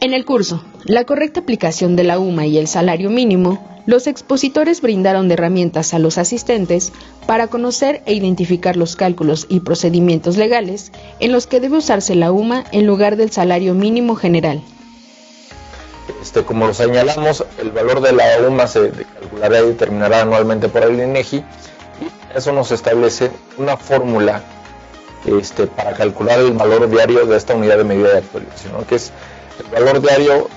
En el curso, La correcta aplicación de la UMA y el salario mínimo, los expositores brindaron herramientas a los asistentes para conocer e identificar los cálculos y procedimientos legales en los que debe usarse la UMA en lugar del salario mínimo general. Como lo señalamos, el valor de la UMA se calculará y determinará anualmente por el INEGI, y eso nos establece una fórmula para calcular el valor diario de esta unidad de medida de actualización, ¿no? Que es el valor diario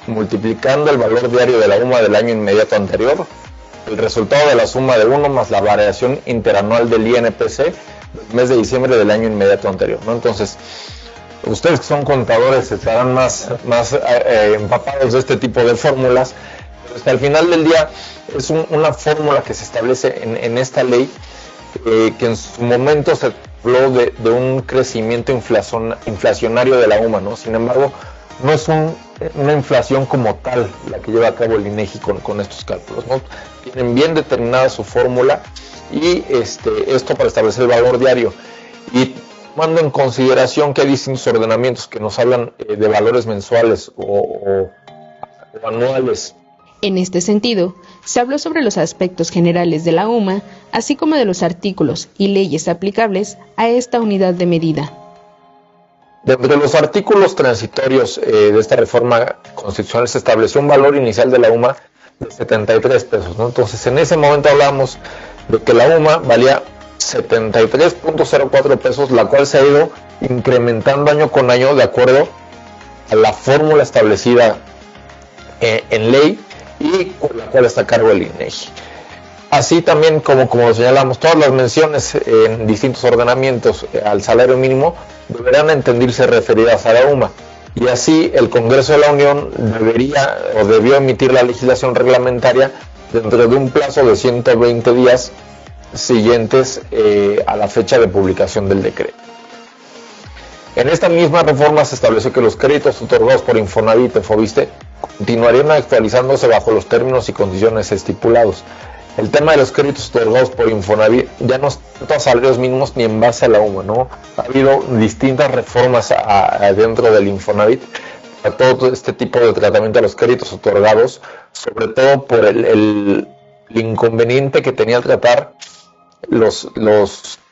multiplicando el valor diario de la UMA del año inmediato anterior, el resultado de la suma de 1 más la variación interanual del INPC del mes de diciembre del año inmediato anterior, ¿no? Entonces, ustedes que son contadores estarán más empapados de este tipo de fórmulas, pero hasta el final del día es una fórmula que se establece en esta ley, que en su momento se habló de un crecimiento inflacionario de la UMA, ¿no? Sin embargo, no es una inflación como tal la que lleva a cabo el INEGI con estos cálculos, ¿no? Tienen bien determinada su fórmula y esto para establecer el valor diario, y tomando en consideración que hay distintos ordenamientos que nos hablan de valores mensuales o anuales. En este sentido, se habló sobre los aspectos generales de la UMA, así como de los artículos y leyes aplicables a esta unidad de medida. Dentro de los artículos transitorios de esta reforma constitucional se estableció un valor inicial de la UMA de 73 pesos, ¿no? Entonces, en ese momento hablamos de que la UMA valía 73.04 pesos, la cual se ha ido incrementando año con año de acuerdo a la fórmula establecida en ley y con la cual está a cargo el INEGI. Así también, como señalamos, todas las menciones en distintos ordenamientos al salario mínimo deberán entenderse referidas a la UMA, y así el Congreso de la Unión debió emitir la legislación reglamentaria dentro de un plazo de 120 días siguientes a la fecha de publicación del decreto. En esta misma reforma se estableció que los créditos otorgados por Infonavit y Foviste continuarían actualizándose bajo los términos y condiciones estipulados. El tema de los créditos otorgados por Infonavit ya no es tanto a salarios mínimos ni en base a la UMA, ¿no? Ha habido distintas reformas dentro del Infonavit para todo este tipo de tratamiento de los créditos otorgados, sobre todo por el inconveniente que tenía tratar los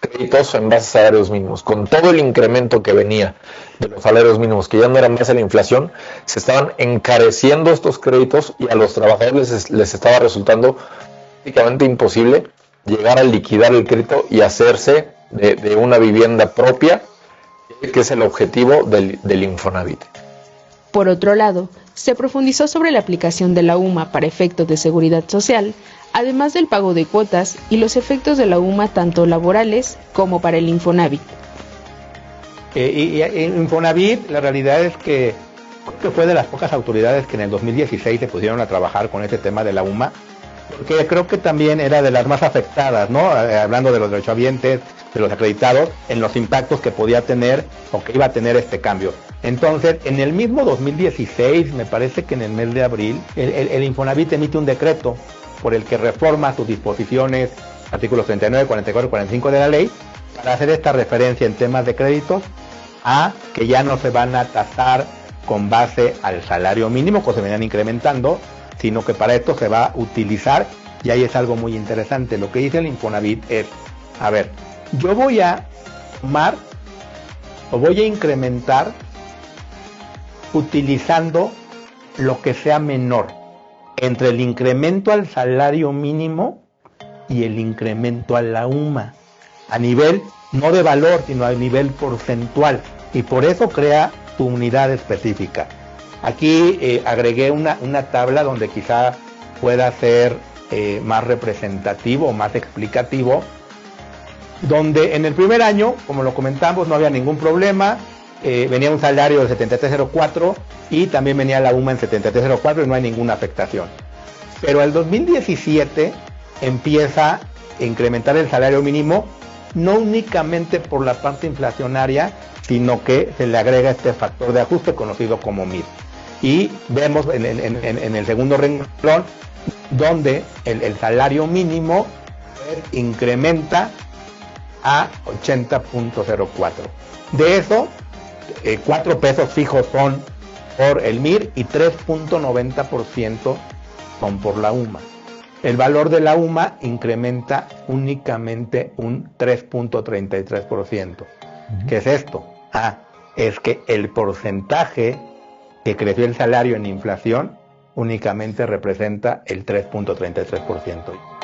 créditos en base a salarios mínimos. Con todo el incremento que venía de los salarios mínimos, que ya no eran base a la inflación, se estaban encareciendo estos créditos y a los trabajadores les estaba resultando prácticamente imposible llegar a liquidar el crédito y hacerse de una vivienda propia, que es el objetivo del Infonavit. Por otro lado, se profundizó sobre la aplicación de la UMA para efectos de seguridad social, además del pago de cuotas y los efectos de la UMA tanto laborales como para el Infonavit. Y en Infonavit, la realidad es que creo que fue de las pocas autoridades que en el 2016 se pusieron a trabajar con este tema de la UMA, porque creo que también era de las más afectadas, ¿no? Hablando de los derechohabientes, de los acreditados, en los impactos que podía tener o que iba a tener este cambio. Entonces, en el mismo 2016, me parece que en el mes de abril, el Infonavit emite un decreto por el que reforma sus disposiciones, artículos 39, 44 y 45 de la ley, para hacer esta referencia en temas de créditos a que ya no se van a tasar con base al salario mínimo, que se venían incrementando, sino que para esto se va a utilizar, y ahí es algo muy interesante. Lo que dice el Infonavit es, a ver, yo voy a tomar o voy a incrementar utilizando lo que sea menor entre el incremento al salario mínimo y el incremento a la UMA, a nivel no de valor, sino a nivel porcentual, y por eso crea su unidad específica. Aquí agregué una tabla donde quizá pueda ser más representativo, más explicativo, donde en el primer año, como lo comentamos, no había ningún problema, venía un salario de 7304 y también venía la UMA en 7304 y no hay ninguna afectación. Pero el 2017 empieza a incrementar el salario mínimo, no únicamente por la parte inflacionaria, sino que se le agrega este factor de ajuste conocido como MIR. Y vemos en el segundo renglón donde el salario mínimo incrementa a 80.04. De eso, 4 pesos fijos son por el MIR y 3.90% son por la UMA. El valor de la UMA incrementa únicamente un 3.33%. ¿Qué es esto? Es que el porcentaje que creció el salario en inflación únicamente representa el 3.33%.